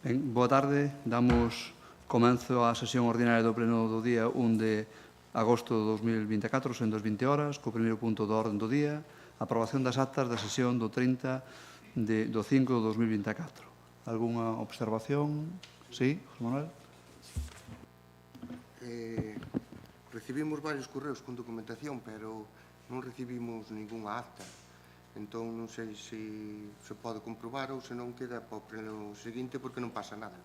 Boa tarde. Damos comenzo á sesión ordinaria do Pleno do día 1 de agosto de 2024, sendo as 20 horas, co primeiro punto do orden do día, a aprobación das actas da sesión do 30 do 5 de 2024. Algúnha observación? Sí, José Manuel? Recibimos varios correos con documentación, pero non recibimos ningunha acta. Entón, non sei se pode comprobar ou se non queda para o pleno seguinte, porque non pasa nada.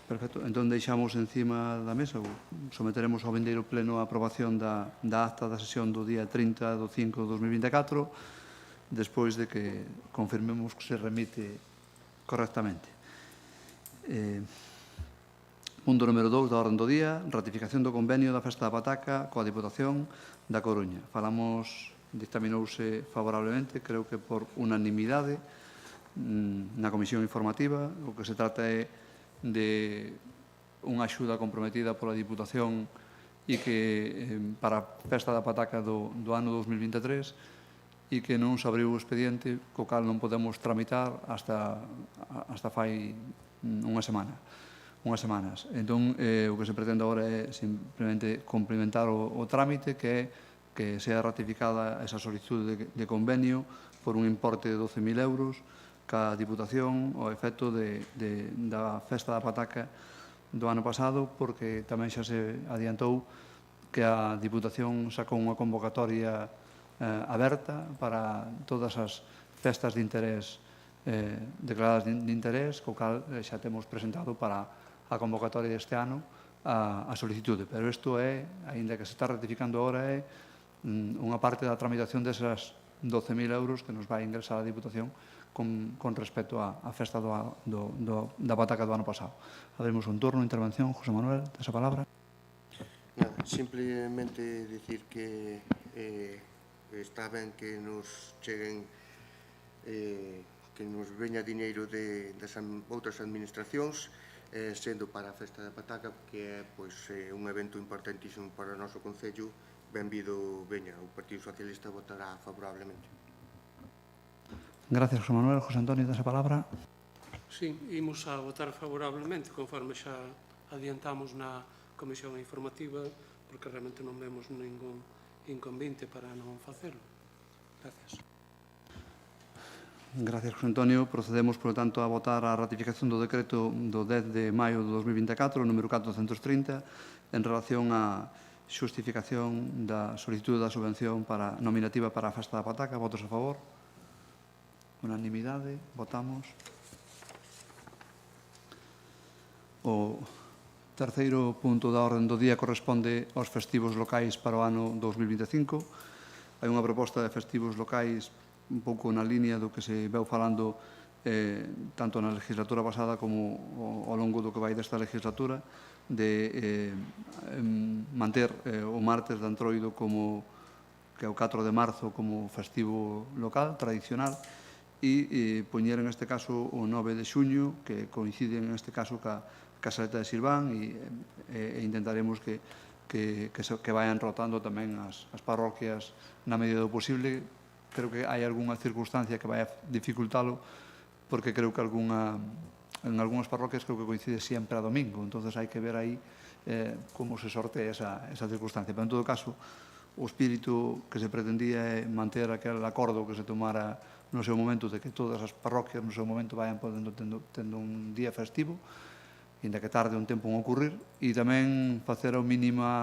Perfecto. Entón, deixamos encima da mesa ou someteremos ao vindeiro pleno a aprobación da acta da sesión do día 30 do 5 de 2024, despois de que confirmemos que se remite correctamente. Punto número 2 da orden do día, ratificación do convenio da Festa da Pataca coa Diputación da Coruña. Dictaminouse favorablemente, creo que por unanimidade, na comisión informativa. O que se trata é de unha axuda comprometida pola Diputación e que para a Festa da Pataca do ano 2023 e que non se abriu o expediente, co cal non podemos tramitar hasta fai unhas semanas. Entón, o que se pretende agora é simplemente complementar o trámite, que é que sea ratificada esa solicitude de convenio por un importe de 12.000 euros ca Diputación ao efecto da Festa da Pataca do ano pasado, porque tamén xa se adiantou que a Diputación sacou unha convocatoria aberta para todas as festas de interés declaradas de interés, co cal xa temos presentado para a convocatoria deste ano a solicitude. Pero isto é, aínda que se está ratificando agora, é unha parte da tramitación desas 12.000 euros que nos vai ingresar a Diputación con respecto á festa da Pataca do ano pasado. Abrimos un turno, intervención. José Manuel, tes a palabra. Simplemente dicir que está ben que nos cheguen que nos veña diñeiro das outras administracións, sendo para a Festa da Pataca, que é un evento importantísimo para o noso Concello. Benvido veña. O Partido Socialista votará favorablemente. Gracias, José Manuel. José Antonio, tes a palabra. Sí, imos a votar favorablemente, conforme xa adiantamos na comisión informativa, porque realmente non vemos ningún inconveniente para non facelo. Gracias. Gracias, José Antonio. Procedemos, por lo tanto, a votar a ratificación do decreto do 10 de maio de 2024, número 430, en relación á xustificación da solicitude da subvención nominativa para a Festa da Pataca. Votos a favor? Unanimidade. Votamos. O terceiro punto da orden do día corresponde aos festivos locais para o ano 2025. Hai unha proposta de festivos locais un pouco na línea do que se veu falando tanto na legislatura pasada como ao longo do que vai desta legislatura, de manter o martes de Antroido que é o 4 de marzo como festivo local, tradicional, e poñer en este caso o 9 de xuño, que coincide en este caso ca Saleta de Silván, e intentaremos que vayan rotando tamén as parroquias na medida do posible. Creo que hai algunha circunstancia que vai a dificultalo, porque creo que en algunhas parroquias creo que coincide sempre a domingo, entonces hai que ver aí como se sortea esa circunstancia. Pero en todo caso, o espírito que se pretendía é manter aquel acordo que se tomara no seu momento, de que todas as parroquias no seu momento vayan podendo tendo un día festivo, ainda que tarde un tempo en ocurrir, e tamén facer o mínimo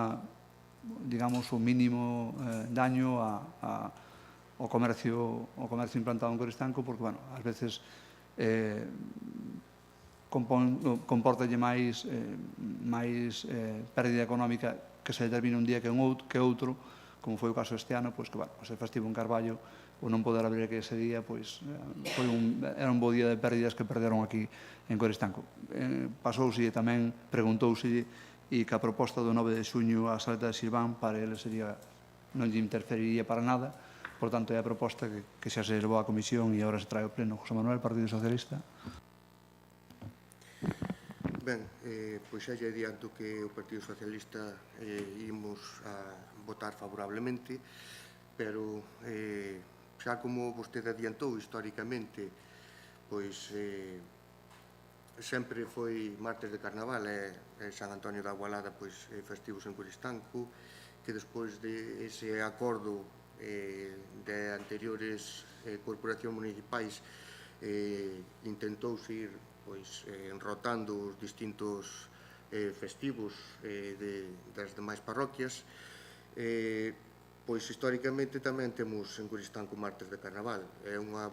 daño ao comercio implantado en Coristanco, porque, ás veces comportalle máis pérdida económica que se determina un día que outro, como foi o caso este ano, que o festivo en Carballo, o non poder abrir aqui ese día, era un bo día de pérdidas que perderon aquí en Coristanco. Pasouse e tamén preguntouse e que a proposta do 9 de xuño a Saleta de Silván para ele non lle interferiría para nada. Por tanto, é a proposta que xa se levou á comisión e agora se trae ao pleno. José Manuel, Partido Socialista. Ben, pois xa lle adianto que o Partido Socialista imos a votar favorablemente, pero xa como vostede adiantou históricamente, pois sempre foi martes de Carnaval e San Antonio da Agualada pois festivos en Coristanco, que despois de ese acordo de anteriores corporacións municipais intentouse ir pois enrotando os distintos festivos das demais parroquias. Pois históricamente tamén temos en Coristanco martes de Carnaval. É unha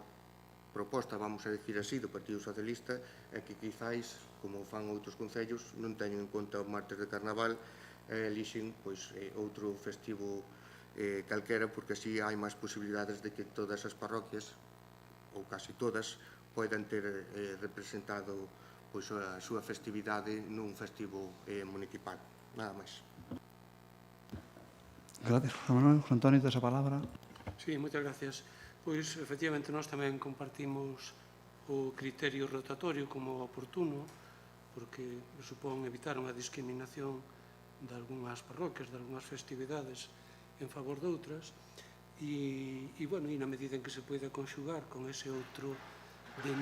proposta, vamos a decir así, do Partido Socialista, é que quizáis, como fan outros concellos, non teñen en conta o martes de Carnaval e elixen outro festivo calquera, porque así hai máis posibilidades de que todas as parroquias, ou casi todas, poidan ter representado a súa festividade nun festivo municipal. Nada máis. Gracias, José Manuel. José Antonio, tes a palabra. Sí, moitas gracias. Pois, efectivamente, nós tamén compartimos o criterio rotatorio como oportuno, porque supón evitar unha discriminación de algunhas parroquias, de algunhas festividades en favor de outras, e na medida en que se poida conxugar con ese outro de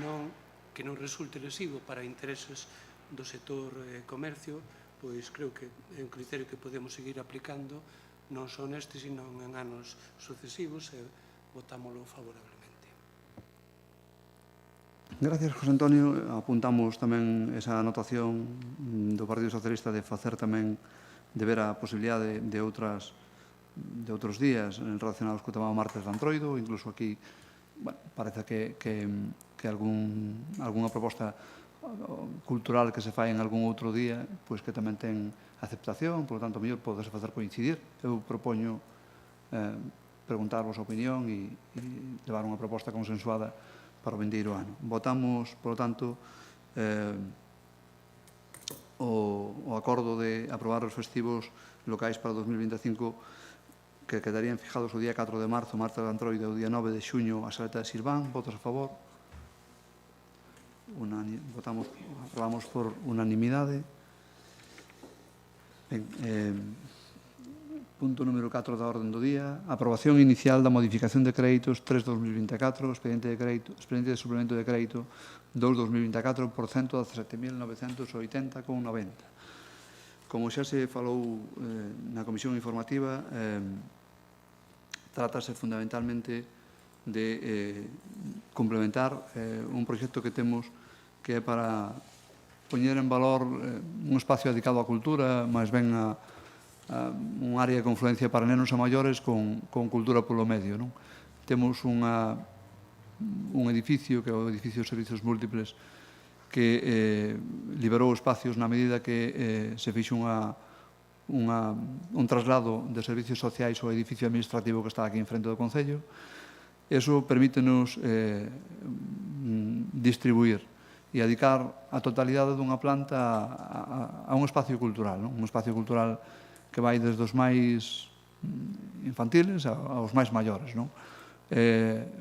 que non resulte lesivo para intereses do sector comercio, pois creo que é un criterio que podemos seguir aplicando non só neste, sino en anos sucesivos, e votámoslo favorablemente. Gracias, José Antonio. Apuntamos tamén esa anotación do Partido Socialista de facer tamén, de ver a posibilidade de outros días relacionados co tema do martes de Antroido. Incluso aquí parece que algunha proposta cultural que se fai en algún outro día, pois que tamén ten aceptación, por lo tanto, mellor podese facer coincidir. Eu propoño preguntarvos a opinión e levar unha proposta consensuada para o vindeiro ano. Votamos, por lo tanto, o acordo de aprobar os festivos locais para 2025 que quedarían fijados o día 4 de marzo, martes de Antroido, e o día 9 de xuño, a Saleta de Silván. Votos a favor? Aprobamos por unanimidade. Punto número 4 da orden do día. Aprobación inicial da modificación de créditos 3-2024, expediente de suplemento de crédito 2-2024 por 117.980,90. Como xa se falou na comisión informativa, trátase fundamentalmente de complementar un proxecto que temos que é para poñer en valor un espacio dedicado á cultura, máis ben a un área de confluencia para nenos e maiores con cultura polo medio. Temos un edificio, que é o edificio de servicios múltiples, que liberou espacios na medida que se fixo un traslado de servicios sociais ao edificio administrativo que está aquí en frente do Concello. Eso permítenos distribuir e dedicar a totalidade dunha planta a un espacio cultural, un espacio cultural que vai desde os máis infantiles aos máis maiores,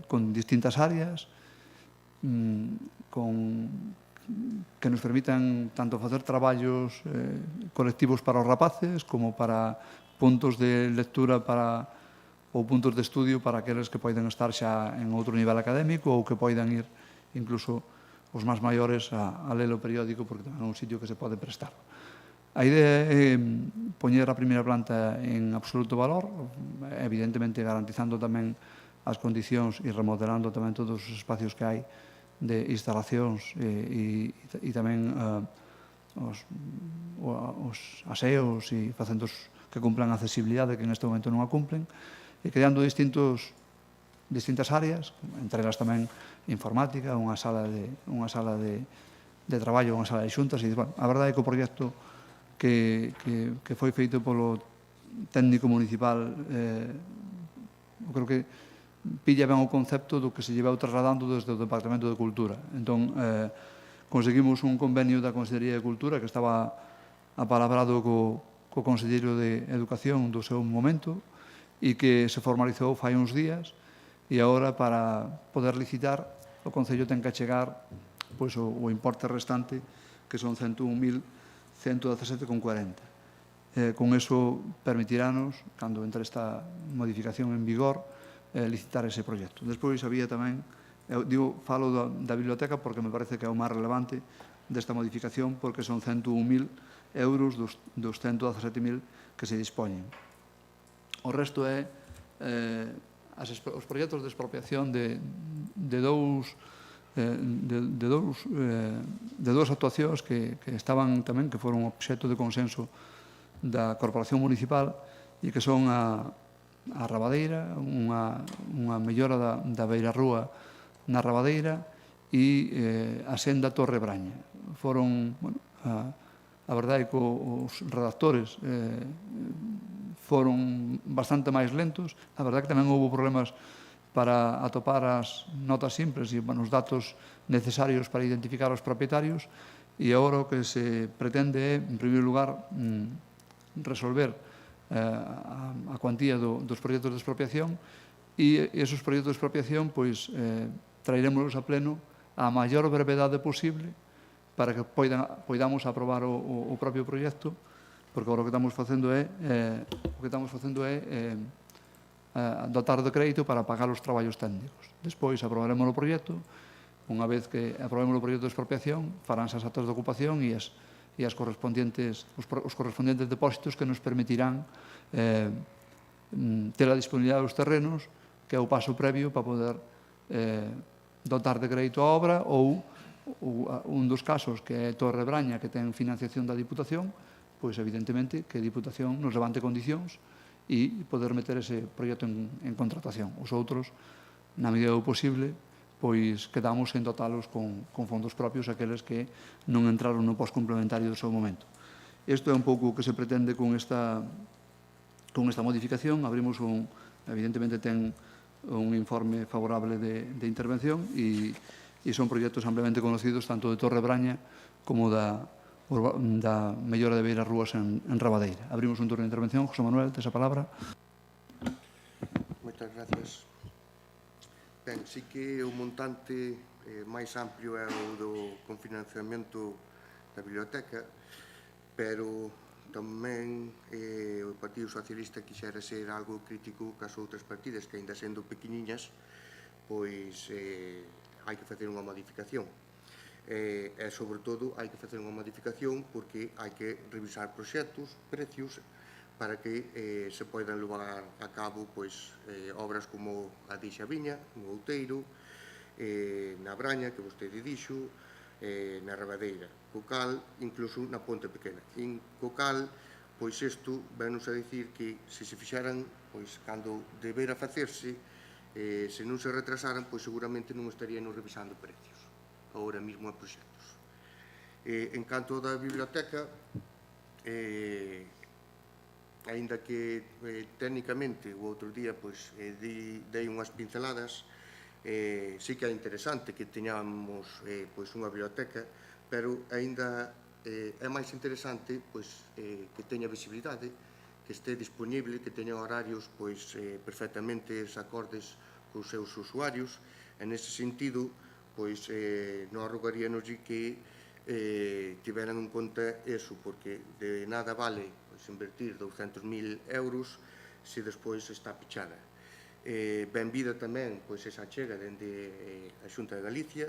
con distintas áreas, que nos permitan tanto facer traballos colectivos para os rapaces como para puntos de lectura ou puntos de estudio para aqueles que poden estar xa en outro nivel académico ou que poidan ir incluso os máis maiores a ler o periódico, porque tamén é un sitio que se pode prestar. A idea é poñer a primeira planta en absoluto valor, evidentemente garantizando tamén as condicións e remodelando tamén todos os espacios que hai de instalacións e tamén os aseos e facendo que cumplan a accesibilidade que neste momento non a cumplen, e creando distintas áreas, entre elas tamén informática, unha sala de traballo, unha sala de xuntas. A verdade é que o proxecto que foi feito polo técnico municipal, creo que pilla ben o concepto do que se llevou trasladando desde o Departamento de Cultura. Entón, conseguimos un convenio da Consellería de Cultura que estaba apalabrado co Conselleiro de Educación do seu momento e que se formalizou fai uns días, e agora, para poder licitar, o Concello ten que achegar o importe restante, que son 101.117,40. Con eso permitirános, cando entre esta modificación en vigor, licitar ese proxecto. Despois había tamén, falo da biblioteca porque me parece que é o máis relevante desta modificación, porque son 101.000 euros dos 117.000 que se dispoñen. O resto é os proxectos de expropiación de dous actuacións que estaban tamén, que foron obxecto de consenso da Corporación Municipal e que son a Rabadeira, unha mellora da beirarrúa na Rabadeira e a senda Torre Braña. Foron, a verdade é que os redactores foron bastante máis lentos. A verdade é que tamén houve problemas para atopar as notas simples e os datos necesarios para identificar os propietarios, e agora o que se pretende é, en primeiro lugar, resolver a cuantía dos proxectos de expropiación, e esos proxectos de expropiación traerémoslos a pleno a maior brevedade posible para que poidamos aprobar o propio proxecto, porque agora o que estamos facendo é dotar de crédito para pagar os traballos técnicos. Despois aprobaremos o proxecto. Unha vez que aprobemos o proxecto de expropiación, faránse as actas de ocupación e os correspondientes depósitos que nos permitirán ter a disponibilidade dos terrenos, que é o paso previo para poder dotar de crédito a obra, ou un dos casos que é Torre Braña, que ten financiación da Diputación, pois evidentemente que a Diputación nos levante condicións e poder meter ese proxecto en contratación. Os outros, na medida do posible, pois quedamos en dotalos con fondos propios aqueles que non entraron no postcomplementario do seu momento. Isto é un pouco o que se pretende con esta modificación. Evidentemente ten un informe favorable de intervención e son proxectos ampliamente conocidos tanto de Torre Braña como da mellora de beirarrúas en Rabadeira. Abrimos un turno de intervención. José Manuel, tes a palabra. Moitas gracias. Ben, sí que o montante máis amplio é o do confinanciamento da biblioteca, pero tamén o Partido Socialista quixera ser algo crítico cas outras partidas que, ainda sendo pequeniñas, pois hai que facer unha modificación. E, sobre todo, hai que facer unha modificación porque hai que revisar proxectos, precios, para que se poidan levar a cabo obras como a de Xaviña, no Outeiro, na Braña, que vostede dixo, na Rabadeira, co cal, incluso na Ponte Pequena. Co cal, pois isto venos a dicir que se fixaran, pois cando debera facerse, se non se retrasaran, pois seguramente non estarían revisando precios, agora mesmo a proxectos. En canto da biblioteca, aínda que técnicamente o outro día dei unhas pinceladas, sí que é interesante que teñamos unha biblioteca, pero aínda é máis interesante que teña visibilidade, que este disponible, que teña horarios perfectamente acordes cos seus usuarios. En ese sentido, non rogaríanos que tiveran en conta eso, porque de nada vale invertir 200.000 euros se despois está pichada. Benvida tamén esa chega dende a Xunta de Galicia,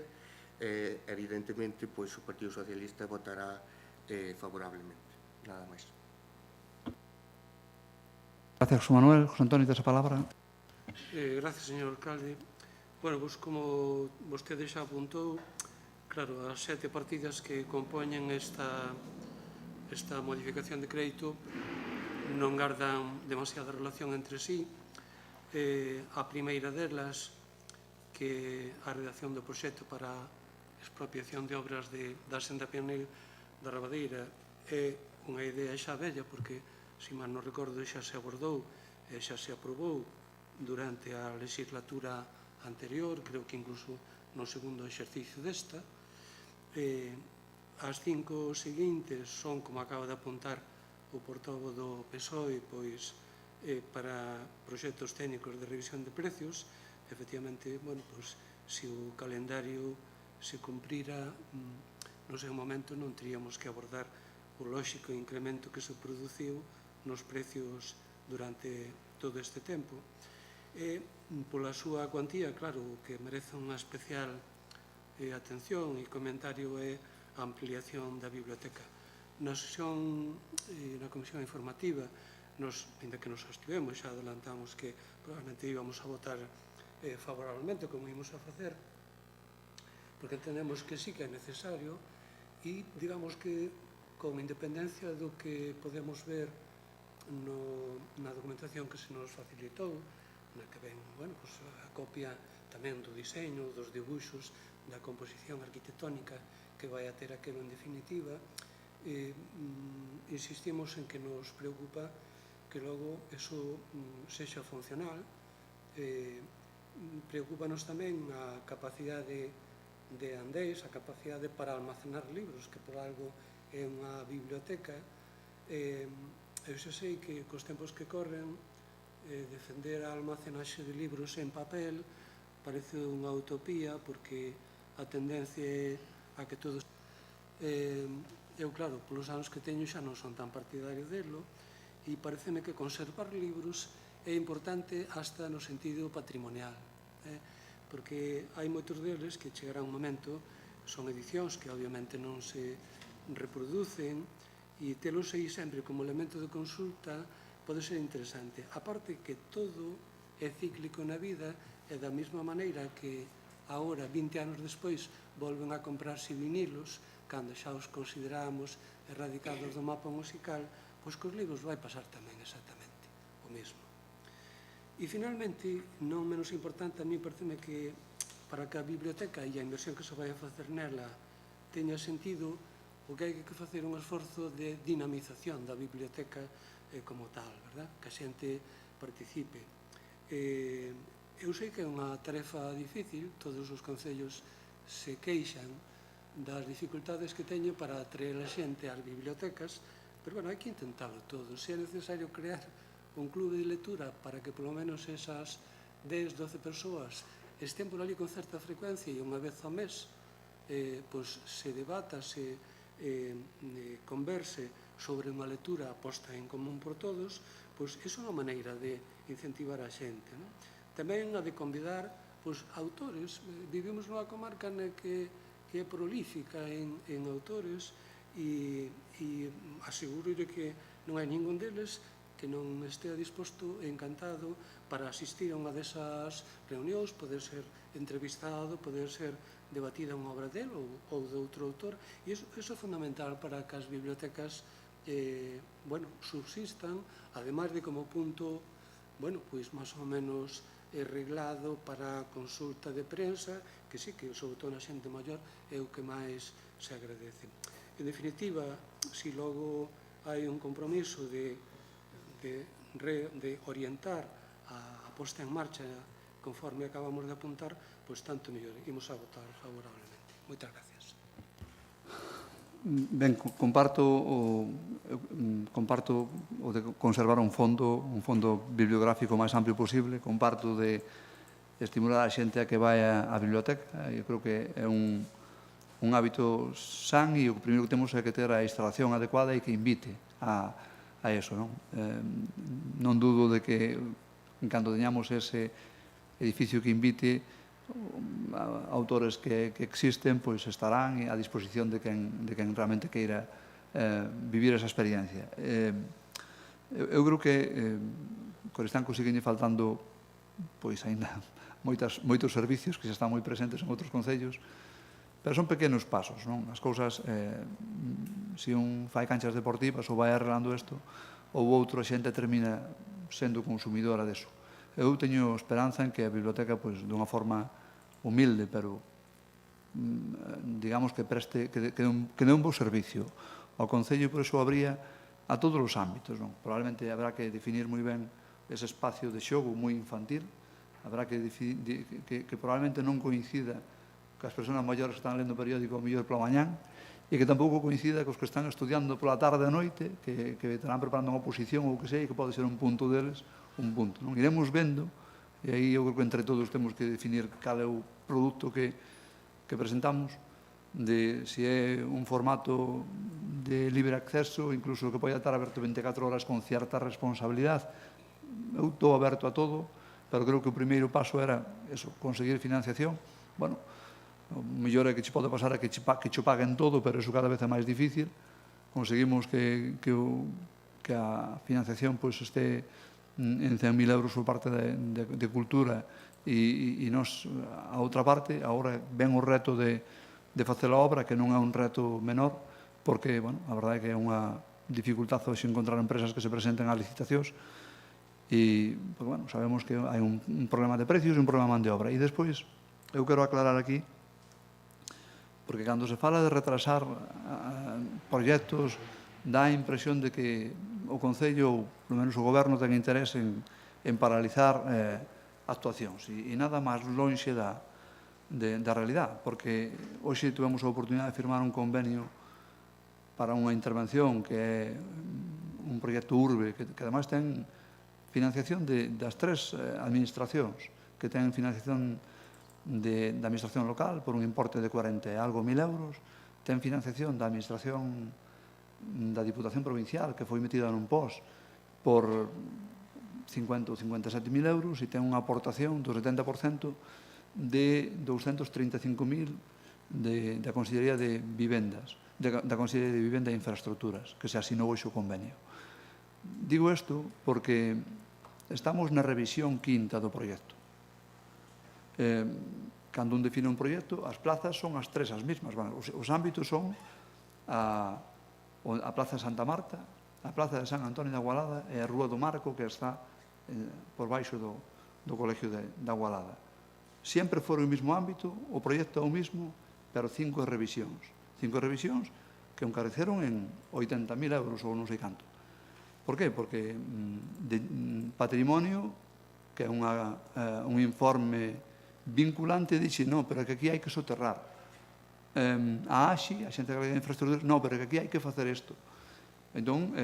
evidentemente o Partido Socialista votará favorablemente. Nada máis. Gracias, José Manuel. José Antonio, tes a palabra. Gracias, señor alcalde. Bueno, como vostede xa apuntou, claro, as 7 partidas que compoñen esta modificación de crédito non gardan demasiada relación entre sí. A primeira delas, que a redacción do proxecto para expropiación de obras da senda pionil da Rabadeira, é unha idea xa bella, porque, se mal non recordo, xa se abordou e xa se aprobou durante a legislatura anterior, creo que incluso no segundo exercicio desta. As 5 seguintes son, como acaba de apuntar o portavoz do PSOE, para proxectos técnicos de revisión de precios. Efectivamente, se o calendario se cumprira, no seu momento non teríamos que abordar o lóxico incremento que se produciu nos precios durante todo este tempo. pola súa cuantía, claro, o que merece unha especial atención e comentario é a ampliación da biblioteca. Na sesión, na comisión informativa, ainda que nos abstivemos, xa adelantamos que probablemente íbamos a votar favorablemente, como íbamos a facer, porque entendemos que sí que é necesario e, digamos que, con independencia do que podemos ver na documentación que se nos facilitou, na que ven a copia tamén do diseño, dos dibuixos, da composición arquitectónica que vai a ter aquilo en definitiva, insistimos en que nos preocupa que logo eso sexa funcional. Preocúpanos tamén a capacidade de andéis, a capacidade para almacenar libros, que por algo é unha biblioteca. Eu xa sei que cos tempos que corren defender a almacenaxe de libros en papel parece unha utopía, porque a tendencia é a que todos... Eu, claro, polos anos que teño xa non son tan partidario delo, e pareceme que conservar libros é importante hasta no sentido patrimonial, porque hai moitos deles que chegará un momento, son edicións que obviamente non se reproducen, e telos aí sempre como elemento de consulta pode ser interesante. A parte que todo é cíclico na vida, e da mesma maneira que agora, 20 anos despois, volven a comprarse vinilos, cando xa os consideramos erradicados do mapa musical, pois cos libros vai pasar tamén exactamente o mesmo. E, finalmente, non menos importante, a mí pareceme que para que a biblioteca e a inversión que se vai a facer nela teña sentido, o que hai que facer un esforzo de dinamización da biblioteca como tal, verdad? Que a xente participe. Eu sei que é unha tarefa difícil, todos os concellos se queixan das dificultades que teño para atraer a xente ás bibliotecas, pero, hai que intentarlo todo. Se é necesario crear un clube de lectura para que, polo menos, esas 10, 12 persoas estén por ali con certa frecuencia e unha vez ao mes pois se debata, se converse sobre unha lectura posta en común por todos, pois é unha maneira de incentivar a xente. Tamén a de convidar autores. Vivimos nunha comarca na que é prolífica en autores e aseguro que non hai ningún deles que non estea disposto e encantado para asistir a unha desas reunións, poder ser entrevistado, poder ser debatida unha obra dele ou de outro autor, e iso é fundamental para que as bibliotecas subsistan, ademais de como punto máis ou menos reglado para a consulta de prensa, que sí que, sobre todo na xente maior, é o que máis se agradece. En definitiva, se logo hai un compromiso de orientar a posta en marcha conforme acabamos de apuntar, pois tanto mellor. Imos a votar favorablemente. Moitas gracias. Ben, comparto o de conservar un fondo bibliográfico máis amplio posible, comparto de estimular a xente a que vai á biblioteca. Eu creo que é un hábito san e o primeiro que temos é que ter a instalación adecuada e que invite a eso. Non dudo de que, en canto teñamos ese edificio que invite, autores que existen pois estarán a disposición de quen realmente queira vivir esa experiencia. Eu creo que Coristanco siguen faltando pois aínda moitos servicios que xa están moi presentes en outros concellos, pero son pequenos pasos, non? As cousas, se un fai canchas deportivas ou vai arreglando isto, ou outro a xente termina sendo consumidora deso. Eu teño esperanza en que a biblioteca, dunha forma humilde, pero digamos que preste, que dé un bo servicio ao Concello, e por iso abría a todos os ámbitos. Probablemente habrá que definir moi ben ese espacio de xogo moi infantil, habrá que probablemente non coincida que as persoas maiores que están lendo o periódico mellor pola mañán, e que tampouco coincida cos que están estudiando pola tarde e noite, que estarán preparando unha oposición ou que sei, que pode ser un punto deles, un punto. Iremos vendo, e aí eu creo que entre todos temos que definir cal é o produto que presentamos, de se é un formato de libre acceso, incluso que pode estar aberto 24 horas con cierta responsabilidade. Eu estou aberto a todo, pero creo que o primeiro paso era eso, conseguir financiación. Bueno, o mellor é que che pode pasar é que che paguen todo, pero eso cada vez é máis difícil. Conseguimos que a financiación este en 100.000 euros por parte de cultura e nos a outra parte. Agora ven o reto de facer a obra, que non é un reto menor, porque, bueno, a verdade é que é unha dificultad hoxe encontrar empresas que se presenten ás licitacións e, bueno, sabemos que hai un problema de precios e un problema de man de obra. E despois, eu quero aclarar aquí, porque cando se fala de retrasar proxectos, dá a impresión de que o Concello, ou pelo menos o Goberno, ten interés en paralizar actuacións, e nada máis lonxe da realidad, porque hoxe tivemos a oportunidade de firmar un convenio para unha intervención que é un proxecto urbe, que ademais ten financiación das tres administracións, que ten financiación da administración local por un importe de 40 e algo mil euros, ten financiación da administración da Diputación Provincial, que foi metida nun POS por 50 ou 57.000 euros, e ten unha aportación do 70% de 235.000 da Consellería de Vivendas, da Consellería de Vivenda e Infraestructuras, que se asinou hoxe o convenio. Digo isto porque estamos na revisión quinta do proxecto. Cando un define un proxecto, as plazas son as tres as mesmas. Os ámbitos son a Plaza de Santa Marta, a Plaza de San Antonio de Agualada e a Rúa do Marco, que está por baixo do Colegio da Agualada. Sempre foi o mesmo ámbito, o proxecto é o mesmo, pero 5 revisións. 5 revisións que encareceron en 80.000 euros ou non sei canto. Por qué? Porque Patrimonio, que é un informe vinculante, dixe, non, pero que aquí hai que soterrar. A AXI, a Xente Galega de Infraestructuras, non, pero que aquí hai que facer isto. Entón,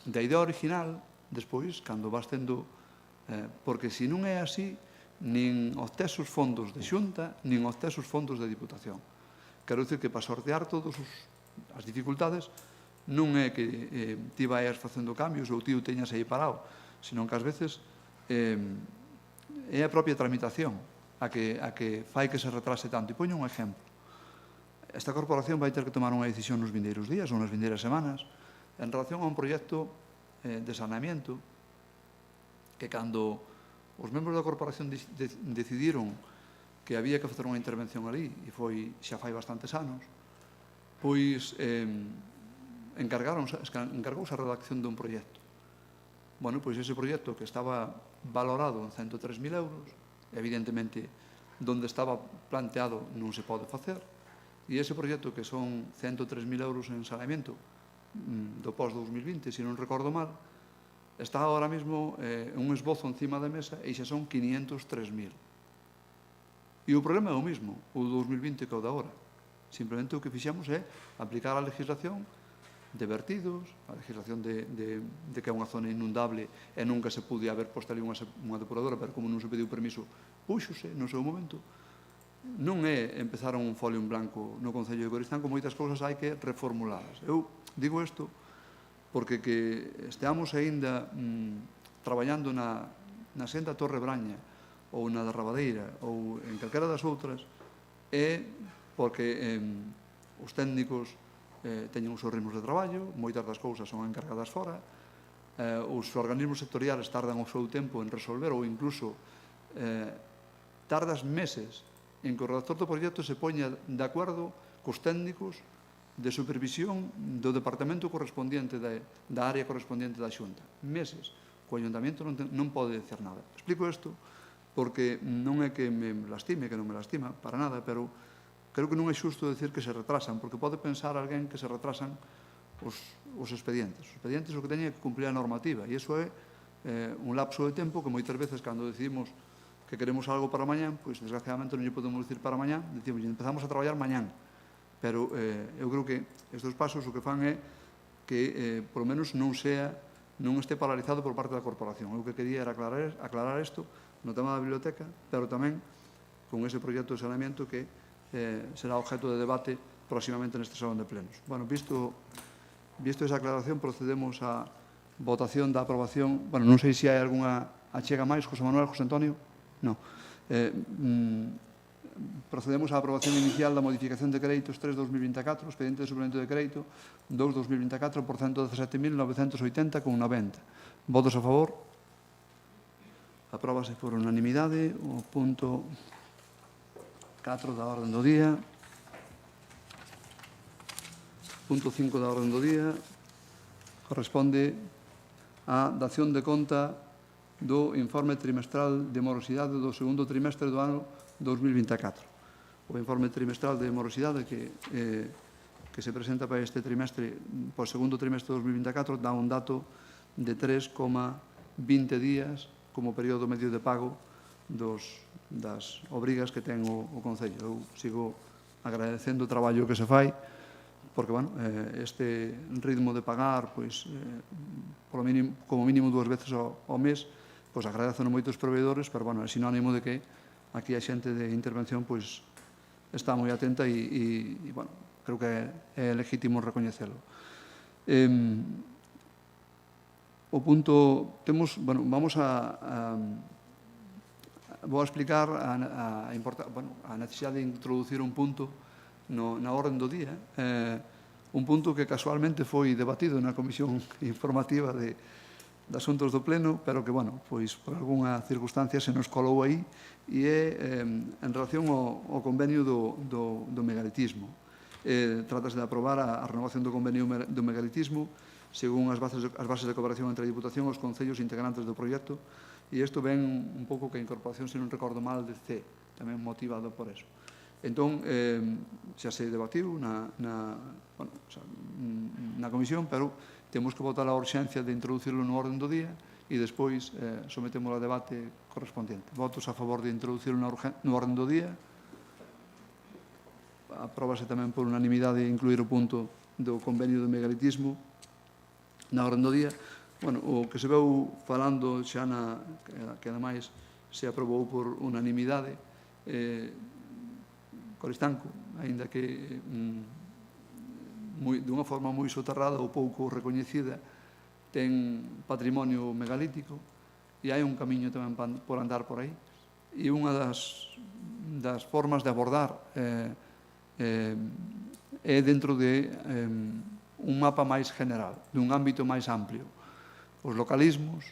da idea original, despois, cando vas tendo... Porque se non é así, nin obtés os fondos de Xunta, nin obtés os fondos de Diputación. Quero dicir que para sortear todas as dificultades non é que ti vayas facendo cambios ou ti o teñas aí parado, senón que ás veces é a propia tramitación a que fai que se retrase tanto. E poño un exemplo. Esta corporación vai ter que tomar unha decisión nos vindeiros días ou nas vindeiras semanas en relación a un proxecto de saneamiento que cando os membros da corporación decidiron que había que facer unha intervención ali, e xa fai bastantes anos, pois encargouse a redacción dun proxecto. Bueno, pois ese proxecto, que estaba valorado en 103.000 euros, evidentemente, donde estaba planteado non se pode facer, e ese proxecto, que son 103.000 euros en saneamento do pós-2020, se non recordo mal, está ahora mesmo un esbozo encima da mesa e xa son 503.000. E o problema é o mesmo, o do 2020 que o da hora. Simplemente o que fixemos é aplicar a legislación de vertidos, a legislación de que é unha zona inundable e nunca se pude haber posto ali unha depuradora, pero como non se pediu permiso, púxose no seu momento. Non é empezar un folio en blanco no Concello de Coristán, con moitas cousas hai que reformuladas. Eu digo isto porque que esteamos aínda traballando na senda Torre Braña ou na da Rabadeira ou en calquera das outras é porque os técnicos teñen os seus ritmos de traballo, moitas das cousas son encargadas fora, os organismos sectoriales tardan o seu tempo en resolver ou incluso tardas meses en que o redactor do proxecto se poña de acordo cos técnicos de supervisión do departamento correspondiente da área correspondiente da Xunta. Meses. O Ayuntamiento non pode dicer nada. Explico isto porque non é que me lastime, que non me lastima, para nada, pero creo que non é xusto decir que se retrasan, porque pode pensar alguén que se retrasan os expedientes. Os expedientes o que teñen é que cumplir a normativa, e iso é un lapso de tempo que moitas veces cando decidimos que queremos algo para mañán, pois desgraciadamente non lle podemos dicir para mañán, decimos, empezamos a traballar mañán. Pero eu creo que estes pasos o que fan é que, por lo menos, non este paralizado por parte da corporación. Eu que quería era aclarar isto no tema da biblioteca, pero tamén con ese proxecto de saneamento que será objeto de debate próximamente neste salón de plenos. Bueno, visto esa aclaración, procedemos á votación da aprobación. Bueno, non sei se hai algunha Achega máis, José Manuel, José Antonio? Non. Procedemos á aprobación inicial da modificación de créditos 3-2024, expediente de suplemento de crédito 2-2024 por 117.980,90. Votos a favor? Apróbase por unanimidade o punto 4 da orden do día. Punto 5 da orden do día corresponde á dación de conta do informe trimestral de morosidade do segundo trimestre do ano 2024. O informe trimestral de morosidade que se presenta para este trimestre, para o segundo trimestre de 2024, dá un dato de 3,20 días como período medio de pago das obrigas que ten o Concello. Eu sigo agradecendo o traballo que se fai, porque, bueno, este ritmo de pagar, pois, como mínimo 2 veces ao mes, pois agradezo a moitos proveedores, pero, bueno, é sinónimo de que aquí a xente de intervención, pois, está moi atenta e, bueno, creo que é legítimo recoñecelo. O punto, temos, bueno, vamos vou explicar a necesidade de introducir un punto na orden do día, un punto que casualmente foi debatido na Comisión Informativa de Asuntos do Pleno, pero que, bueno, pois por algunha circunstancia se nos colou aí, e é en relación ao convenio do megalitismo. Trátase de aprobar a renovación do convenio do megalitismo según as bases de cooperación entre a Diputación e os concellos integrantes do proxecto, e isto ven un pouco que a incorporación, se non recordo mal, de C, tamén motivado por eso. Entón, xa se debatiu na comisión, pero temos que votar a urxencia de introducirlo no orden do día e despois sometemos ao debate correspondiente. Votos a favor de introducirlo no orden do día. Apróbase tamén por unanimidade incluir o punto do convenio do megalitismo na orden do día. Bueno, o que se veu falando xa que ademais se aprobou por unanimidade, Coristanco, aínda que dunha forma moi soterrada ou pouco recoñecida, ten patrimonio megalítico e hai un camiño tamén por andar por aí. E unha das formas de abordar é dentro de un mapa máis general, dun ámbito máis amplio. Os localismos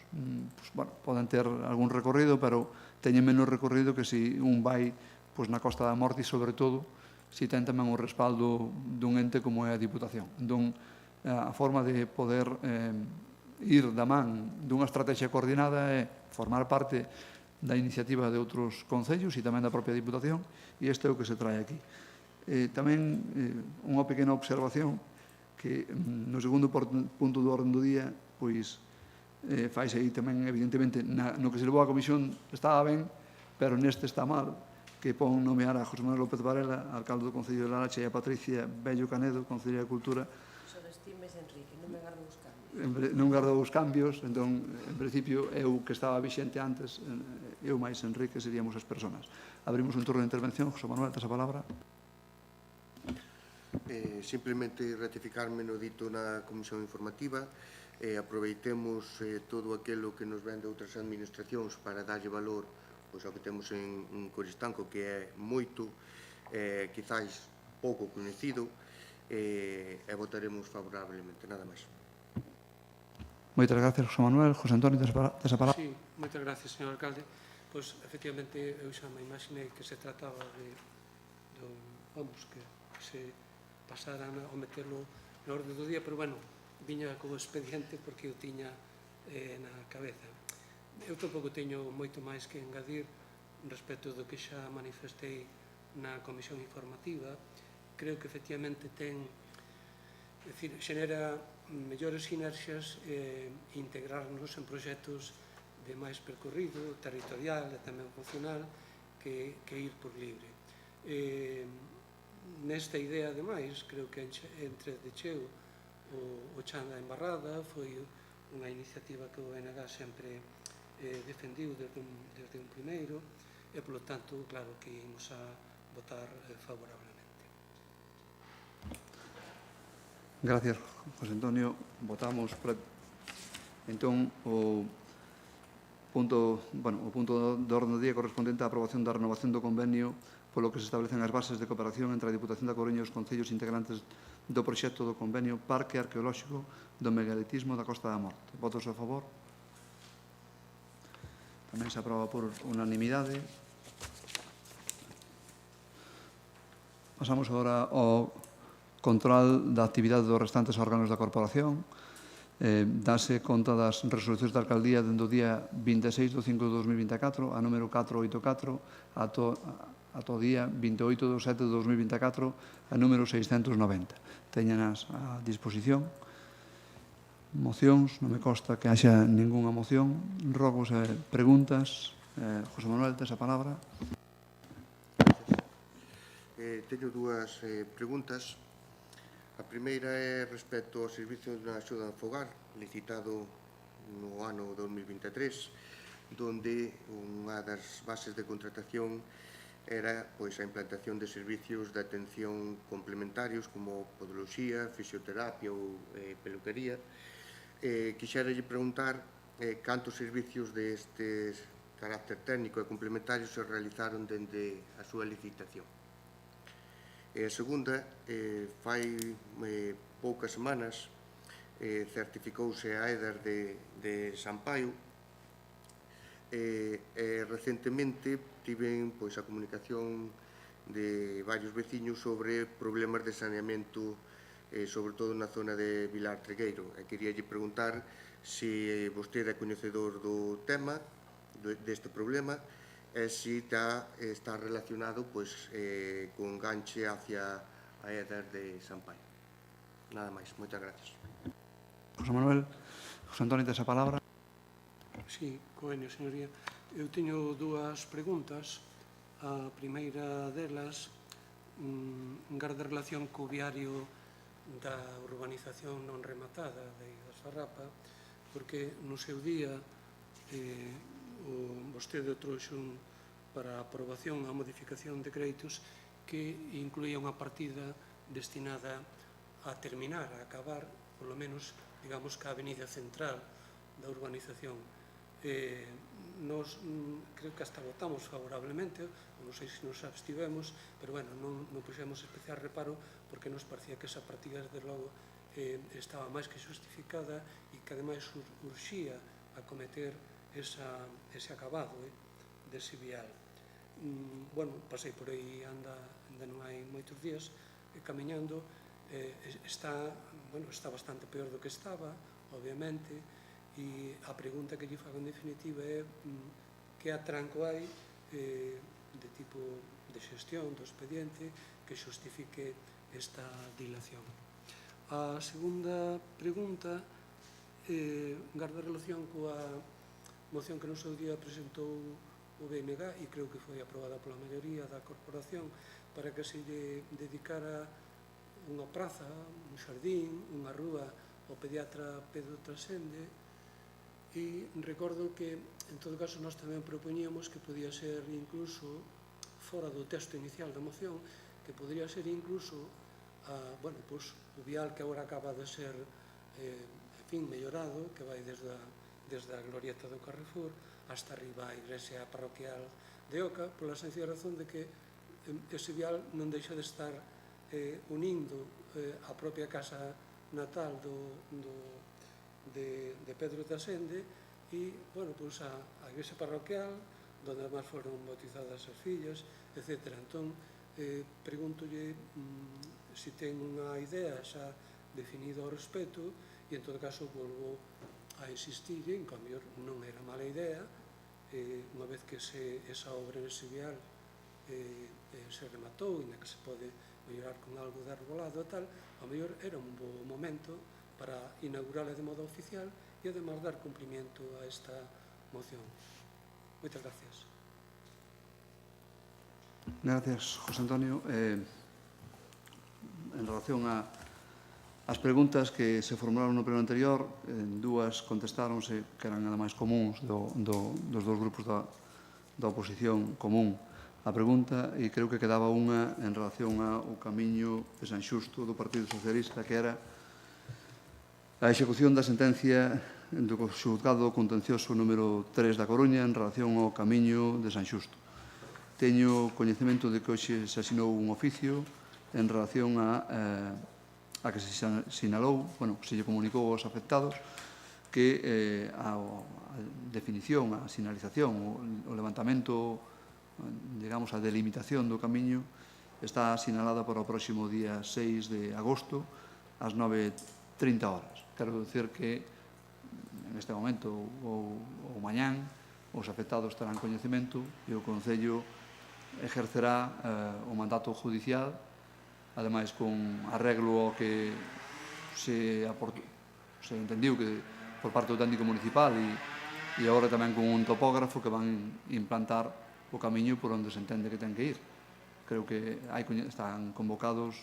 poden ter algún recorrido, pero teñen menos recorrido que se un vai na Costa da Morte e, sobre todo, se ten tamén o respaldo dun ente como é a Diputación. Entón, a forma de poder ir da man dunha estrategia coordinada é formar parte da iniciativa de outros concellos e tamén da propia Diputación, e este é o que se trae aquí. Tamén unha pequena observación que no segundo punto do orden do día, pois, faise aí tamén, evidentemente, no que se levou a comisión estaba ben, pero neste está mal, que pon nomear a José Manuel López Varela, alcalde do Concello de Laracha, e a Patricia Bello Canedo, Concelleira de Cultura. Sobestimes, Enrique, non me gardo os cambios. Non gardou os cambios, entón, en principio, eu que estaba vixente antes, eu máis Enrique seríamos as persoas. Abrimos un turno de intervención. José Manuel, tes a palabra. Simplemente ratificarme no dito na Comisión Informativa. Aproveitemos todo aquilo que nos ven de outras administracións para darlle valor ao que temos en Coristanco, que é moito, quizáis pouco coñecido, e votaremos favorablemente, nada máis. Moitas gracias, José Manuel. José Antonio, tes a palabra. Sí, moitas gracias, señor alcalde. Pois, efectivamente, eu xa me imaginei que se trataba que se pasara a meterlo na orde do día, pero, bueno, viña como expediente porque eu tiña na cabeza. Eu tampouco teño moito máis que engadir respecto do que xa manifestei na Comisión Informativa. Creo que efectivamente xenera mellores sinerxias e integrarnos en proxectos de máis percorrido, territorial e tamén funcional que ir por libre. Nesta idea, ademais, creo que entre de cheo o Chan da Embarrada foi unha iniciativa que o NG sempre defendiu desde un primeiro e, polo tanto, claro que imos a votar favorablemente. Gracias, José Antonio. Votamos. Entón, O punto de orde do día correspondente á aprobación da renovación do convenio polo que se establecen as bases de cooperación entre a Diputación da Coruña e os concellos integrantes do proxecto do convenio Parque Arqueolóxico do Megalitismo da Costa da Morte. Votos a favor? Tamén se aproba por unanimidade. Pasamos agora ao control da actividade dos restantes órganos da corporación. Dase conta das resolucións da alcaldía dende o día 26 de 5 de 2024, a número 484, ata o día 28 de 7 de 2024, a número 690. Teñenas a disposición. Mocións, non me consta que haxa ningunha moción. Rogos e preguntas. José Manuel, tes a palabra. Teño dúas preguntas. A primeira é respecto ao servicio de axuda ao fogar, licitado no ano 2023, donde unha das bases de contratación era a implantación de servicios de atención complementarios como podoloxía, fisioterapia ou peluquería. Quixéralle preguntar cantos servicios deste carácter técnico e complementario se realizaron dende a súa licitación. E a segunda, fai poucas semanas, certificouse a EDER de Sampaio e recentemente tiven a comunicación de varios veciños sobre problemas de saneamento, sobre todo na zona de Vilar Tregueiro. E queríalle preguntar se vostede é coñecedor do tema, deste problema, e se está relacionado con ganche hacia a EDER de Sampaio. Nada máis. Moitas gracias. José Manuel. José Antonio, tes a palabra. Sí, coeño, señoría. Eu teño dúas preguntas. A primeira delas garda relación co viario da urbanización non rematada de das Farrapa, porque no seu día vostede trouxe para a aprobación a modificación de créditos que incluía unha partida destinada a terminar, a acabar, polo menos, digamos, que a avenida central da urbanización. Nos, creo que hasta votamos favorablemente, non sei se nos abstivemos, pero, bueno, non puxemos especial reparo porque nos parecía que esa partida, desde logo, estaba máis que justificada e que, ademais, urxía a cometer ese acabado dese vial. Bueno, pasei por aí, anda non hai moitos días, camiñando, está bastante peor do que estaba, obviamente, e a pregunta que lle fago en definitiva é que atranco hai de tipo de xestión do expediente que xustifique esta dilación. A segunda pregunta garda relación coa moción que no seu día presentou o BNG e creo que foi aprobada pola maioría da corporación para que se lle dedicara unha praza, un xardín, unha rúa ao pediatra Pedro Trasende, e recordo que, en todo caso, nós tamén propoñíamos que podía ser incluso, fora do texto inicial da moción, que podría ser incluso o vial que agora acaba de ser mellorado, que vai desde a glorieta do Carrefour hasta arriba a igrexa parroquial de Oca, pola sencilla razón de que ese vial non deixa de estar unindo a propia casa natal de Pedro Trasende e, a igrexa parroquial, donde además foron bautizadas as fillas, etc. Entón, pregúntolle se ten unha idea xa definida ao respecto e, en todo caso, volvo a insistir en que, a mellor, non era mala idea, unha vez que esa obra nese vial se rematou e na que se pode mellorar con algo de arbolado e tal, a mellor era un bo momento para inaugurala de modo oficial e, además, dar cumprimento a esta moción. Moitas gracias. Gracias, José Antonio. En relación ás preguntas que se formularon no pleno anterior, dúas contestáronse que eran nada máis comuns dos dous grupos da oposición común a pregunta, e creo que quedaba unha en relación ao camiño de San Xusto do Partido Socialista, que era a execución da sentencia do xulgado contencioso número 3 da Coruña en relación ao camiño de San Xusto. Teño coñecemento de que hoxe se asinou un oficio en relación a que se sinalou, se lle comunicou aos afectados que a definición, a sinalización, o levantamento, digamos, a delimitación do camiño está sinalada para o próximo día 6 de agosto ás 9:30 horas. Quero dicir que neste momento ou mañán os afectados terán coñecemento e o Concello exercerá o mandato judicial, ademais con arreglo ao que se entendiu que por parte do técnico municipal e agora tamén con un topógrafo que van implantar o camiño por onde se entende que ten que ir. Creo que están convocados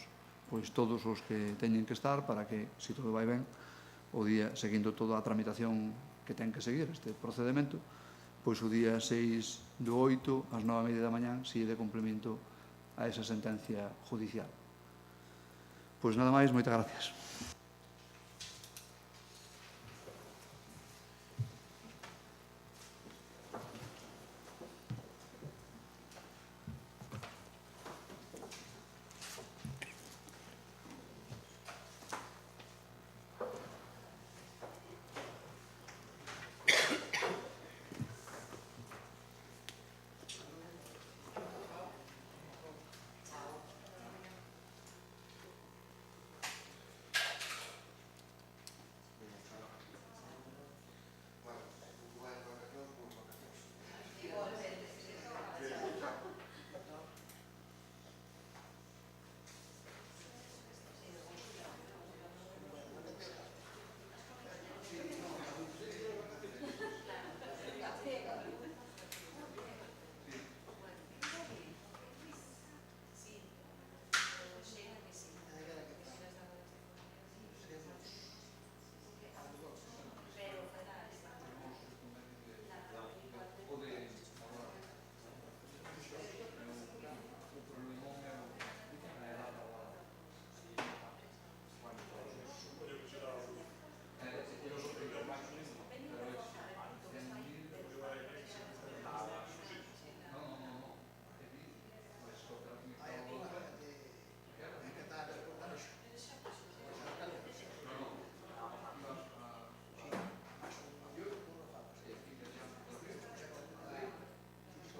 todos os que teñen que estar para que, se todo vai ben, o día, seguindo toda a tramitación que ten que seguir este procedimento, pois o día 6 do 8, ás 9:30 da mañán, se de cumprimento a esa sentencia judicial. Pois nada máis, moitas gracias.